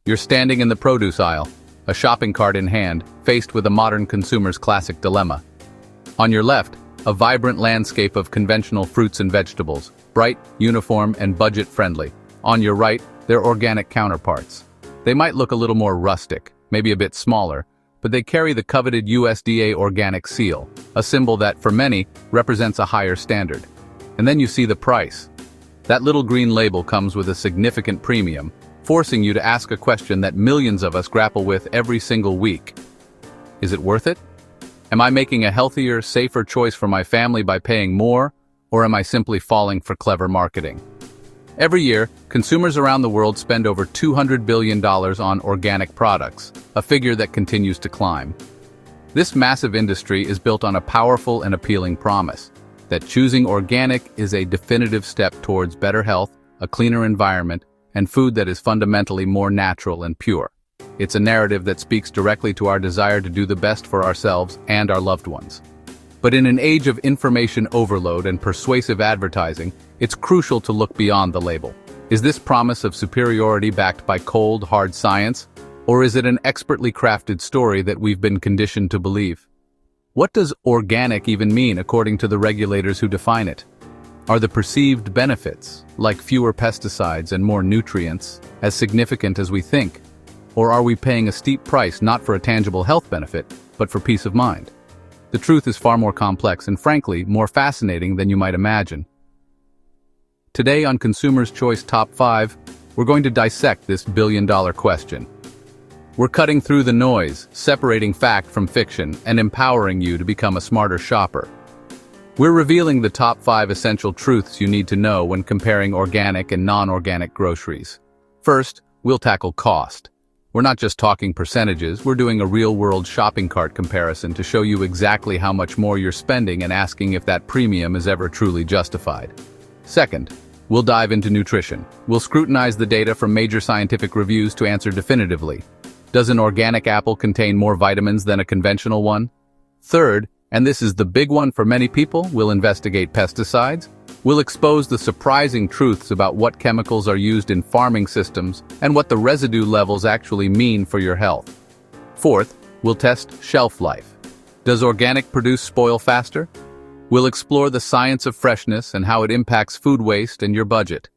You're standing in the produce aisle, a shopping cart in hand, faced with a modern consumer's classic dilemma. On your left, a vibrant landscape of conventional fruits and vegetables, bright, uniform, and budget-friendly. On your right, their organic counterparts. They might look a little more rustic, maybe a bit smaller, but they carry the coveted USDA organic seal, a symbol that, for many, represents a higher standard. And then you see the price. That little green label comes with a significant premium, forcing you to ask a question that millions of us grapple with every single week. Is it worth it? Am I making a healthier, safer choice for my family by paying more, or am I simply falling for clever marketing? Every year, consumers around the world spend over $200 billion on organic products, a figure that continues to climb. This massive industry is built on a powerful and appealing promise that choosing organic is a definitive step towards better health, a cleaner environment, and food that is fundamentally more natural and pure. It's a narrative that speaks directly to our desire to do the best for ourselves and our loved ones. But in an age of information overload and persuasive advertising, it's crucial to look beyond the label. Is this promise of superiority backed by cold, hard science, or is it an expertly crafted story that we've been conditioned to believe? What does organic even mean according to the regulators who define it? Are the perceived benefits, like fewer pesticides and more nutrients, as significant as we think? Or are we paying a steep price not for a tangible health benefit, but for peace of mind? The truth is far more complex and, frankly, more fascinating than you might imagine. Today on Consumer's Choice Top 5, we're going to dissect this billion-dollar question. We're cutting through the noise, separating fact from fiction, and empowering you to become a smarter shopper. We're revealing the top 5 essential truths you need to know when comparing organic and non-organic groceries. First, we'll tackle cost. We're not just talking percentages, we're doing a real-world shopping cart comparison to show you exactly how much more you're spending and asking if that premium is ever truly justified. Second, we'll dive into nutrition. We'll scrutinize the data from major scientific reviews to answer definitively. Does an organic apple contain more vitamins than a conventional one? Third, and this is the big one for many people, we'll investigate pesticides. We'll expose the surprising truths about what chemicals are used in farming systems and what the residue levels actually mean for your health. Fourth, we'll test shelf life. Does organic produce spoil faster? We'll explore the science of freshness and how it impacts food waste and your budget.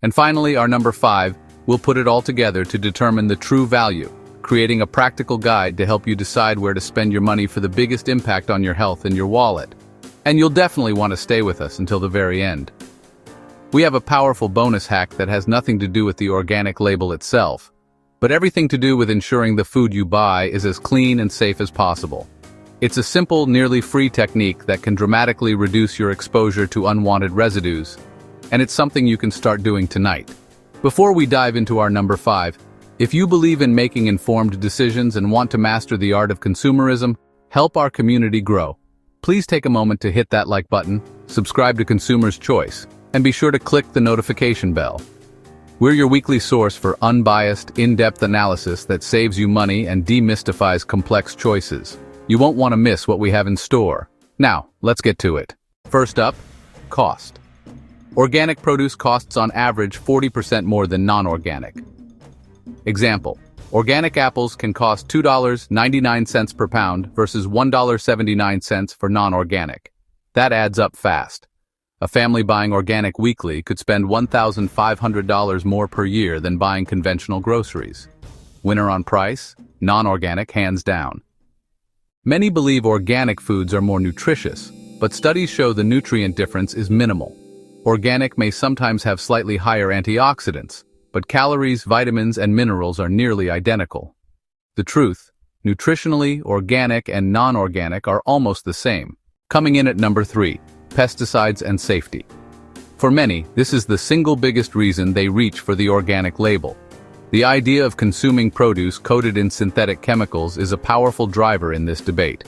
And finally, our number 5, we'll put it all together to determine the true value, creating a practical guide to help you decide where to spend your money for the biggest impact on your health and your wallet. And you'll definitely want to stay with us until the very end. We have a powerful bonus hack that has nothing to do with the organic label itself, but everything to do with ensuring the food you buy is as clean and safe as possible. It's a simple, nearly free technique that can dramatically reduce your exposure to unwanted residues, and it's something you can start doing tonight. Before we dive into our number 5, if you believe in making informed decisions and want to master the art of consumerism, help our community grow. Please take a moment to hit that like button, subscribe to Consumer's Choice, and be sure to click the notification bell. We're your weekly source for unbiased, in-depth analysis that saves you money and demystifies complex choices. You won't want to miss what we have in store. Now, let's get to it. First up, cost. Organic produce costs on average 40% more than non-organic. Example. Organic apples can cost $2.99 per pound versus $1.79 for non-organic. That adds up fast. A family buying organic weekly could spend $1,500 more per year than buying conventional groceries. Winner on price? Non-organic, hands down. Many believe organic foods are more nutritious, but studies show the nutrient difference is minimal. Organic may sometimes have slightly higher antioxidants, but calories, vitamins, and minerals are nearly identical. The truth, nutritionally, organic and non-organic are almost the same. Coming in at number 3, pesticides and safety. For many, this is the single biggest reason they reach for the organic label. The idea of consuming produce coated in synthetic chemicals is a powerful driver in this debate.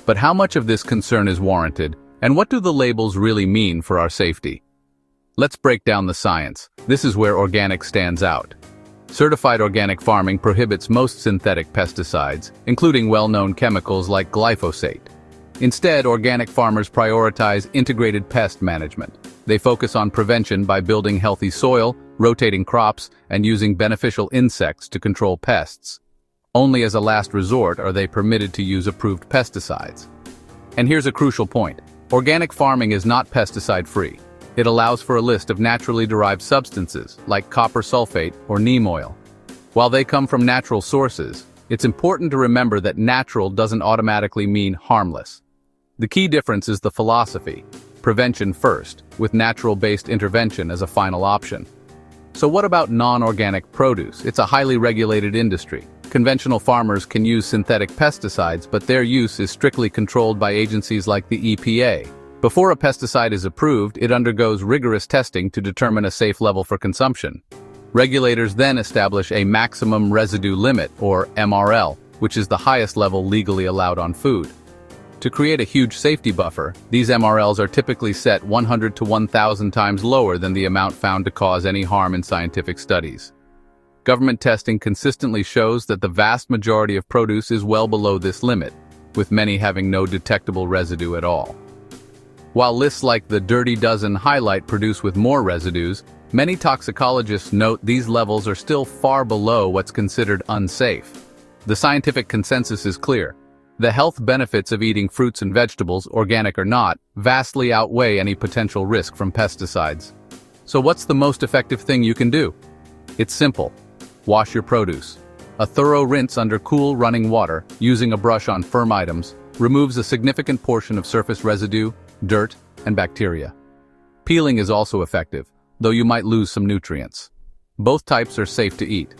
But how much of this concern is warranted, and what do the labels really mean for our safety? Let's break down the science. This is where organic stands out. Certified organic farming prohibits most synthetic pesticides, including well-known chemicals like glyphosate. Instead, organic farmers prioritize integrated pest management. They focus on prevention by building healthy soil, rotating crops, and using beneficial insects to control pests. Only as a last resort are they permitted to use approved pesticides. And here's a crucial point. Organic farming is not pesticide-free. It allows for a list of naturally derived substances, like copper sulfate or neem oil. While they come from natural sources, it's important to remember that natural doesn't automatically mean harmless. The key difference is the philosophy: prevention first, with natural-based intervention as a final option. So what about non-organic produce? It's a highly regulated industry. Conventional farmers can use synthetic pesticides, but their use is strictly controlled by agencies like the EPA. Before a pesticide is approved, it undergoes rigorous testing to determine a safe level for consumption. Regulators then establish a maximum residue limit, or MRL, which is the highest level legally allowed on food. To create a huge safety buffer, these MRLs are typically set 100 to 1,000 times lower than the amount found to cause any harm in scientific studies. Government testing consistently shows that the vast majority of produce is well below this limit, with many having no detectable residue at all. While lists like the Dirty Dozen highlight produce with more residues, many toxicologists note these levels are still far below what's considered unsafe. The scientific consensus is clear. The health benefits of eating fruits and vegetables, organic or not, vastly outweigh any potential risk from pesticides. So what's the most effective thing you can do? It's simple. Wash your produce. A thorough rinse under cool, running water, using a brush on firm items, removes a significant portion of surface residue, dirt, and bacteria. Peeling is also effective, though you might lose some nutrients. Both types are safe to eat.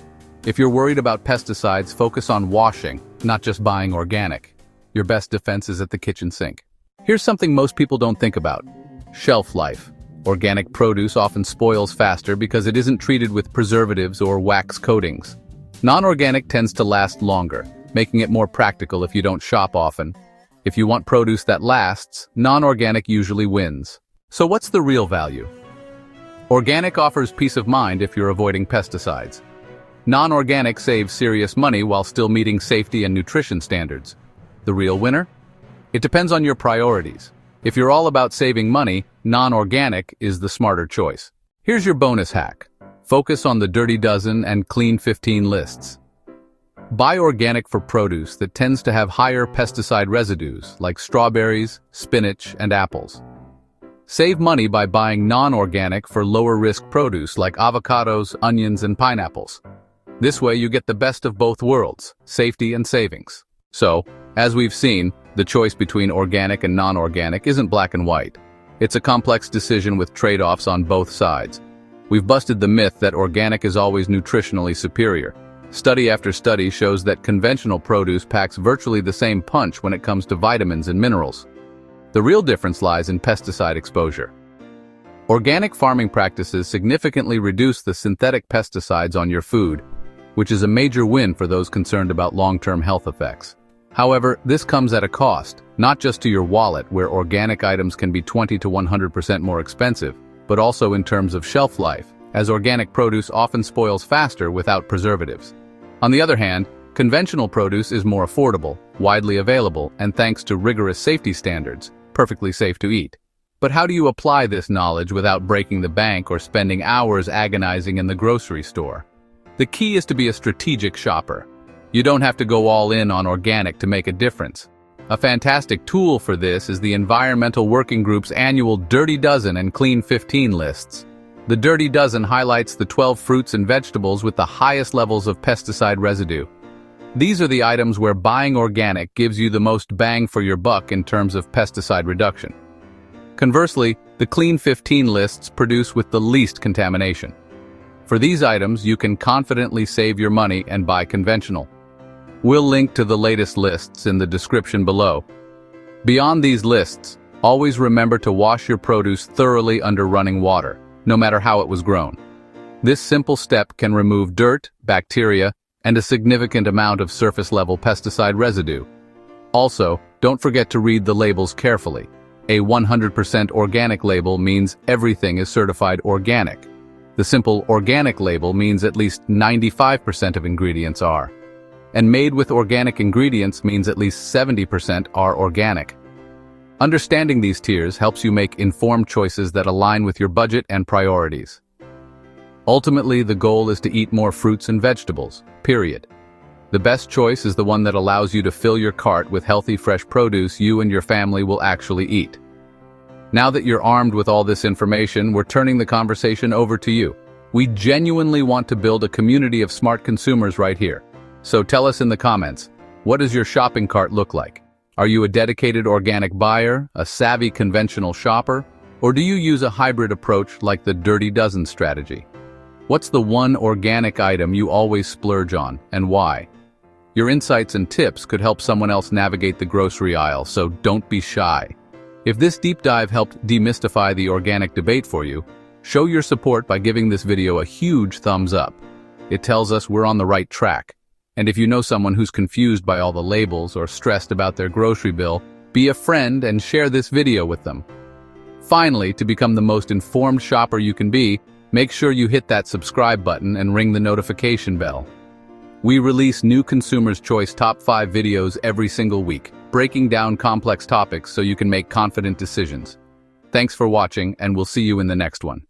If you're worried about pesticides, focus on washing, not just buying organic. Your best defense is at the kitchen sink. Here's something most people don't think about: shelf life. Organic produce often spoils faster because it isn't treated with preservatives or wax coatings. Non-organic tends to last longer, making it more practical if you don't shop often. If you want produce that lasts, non-organic usually wins. So what's the real value? Organic offers peace of mind if you're avoiding pesticides. Non-organic saves serious money while still meeting safety and nutrition standards. The real winner? It depends on your priorities. If you're all about saving money, non-organic is the smarter choice. Here's your bonus hack. Focus on the Dirty Dozen and Clean 15 lists. Buy organic for produce that tends to have higher pesticide residues, like strawberries, spinach, and apples. Save money by buying non-organic for lower-risk produce like avocados, onions, and pineapples. This way you get the best of both worlds, safety and savings. So, as we've seen, the choice between organic and non-organic isn't black and white. It's a complex decision with trade-offs on both sides. We've busted the myth that organic is always nutritionally superior. Study after study shows that conventional produce packs virtually the same punch when it comes to vitamins and minerals. The real difference lies in pesticide exposure. Organic farming practices significantly reduce the synthetic pesticides on your food, which is a major win for those concerned about long-term health effects. However, this comes at a cost, not just to your wallet, where organic items can be 20 to 100% more expensive, but also in terms of shelf life, as organic produce often spoils faster without preservatives. On the other hand, conventional produce is more affordable, widely available, and thanks to rigorous safety standards, perfectly safe to eat. But how do you apply this knowledge without breaking the bank or spending hours agonizing in the grocery store? The key is to be a strategic shopper. You don't have to go all in on organic to make a difference. A fantastic tool for this is the Environmental Working Group's annual Dirty Dozen and Clean 15 lists. The Dirty Dozen highlights the 12 fruits and vegetables with the highest levels of pesticide residue. These are the items where buying organic gives you the most bang for your buck in terms of pesticide reduction. Conversely, the Clean 15 lists produce with the least contamination. For these items, you can confidently save your money and buy conventional. We'll link to the latest lists in the description below. Beyond these lists, always remember to wash your produce thoroughly under running water, no matter how it was grown. This simple step can remove dirt, bacteria, and a significant amount of surface-level pesticide residue. Also, don't forget to read the labels carefully. A 100% organic label means everything is certified organic. The simple organic label means at least 95% of ingredients are. And made with organic ingredients means at least 70% are organic. Understanding these tiers helps you make informed choices that align with your budget and priorities. Ultimately, the goal is to eat more fruits and vegetables, period. The best choice is the one that allows you to fill your cart with healthy, fresh produce you and your family will actually eat. Now that you're armed with all this information, we're turning the conversation over to you. We genuinely want to build a community of smart consumers right here. So tell us in the comments, what does your shopping cart look like? Are you a dedicated organic buyer, a savvy conventional shopper, or do you use a hybrid approach like the Dirty Dozen strategy? What's the one organic item you always splurge on, and why? Your insights and tips could help someone else navigate the grocery aisle, so don't be shy. If this deep dive helped demystify the organic debate for you, show your support by giving this video a huge thumbs up. It tells us we're on the right track. And if you know someone who's confused by all the labels or stressed about their grocery bill, be a friend and share this video with them. Finally, to become the most informed shopper you can be, make sure you hit that subscribe button and ring the notification bell. We release new Consumers' Choice Top 5 videos every single week, breaking down complex topics so you can make confident decisions. Thanks for watching, and we'll see you in the next one.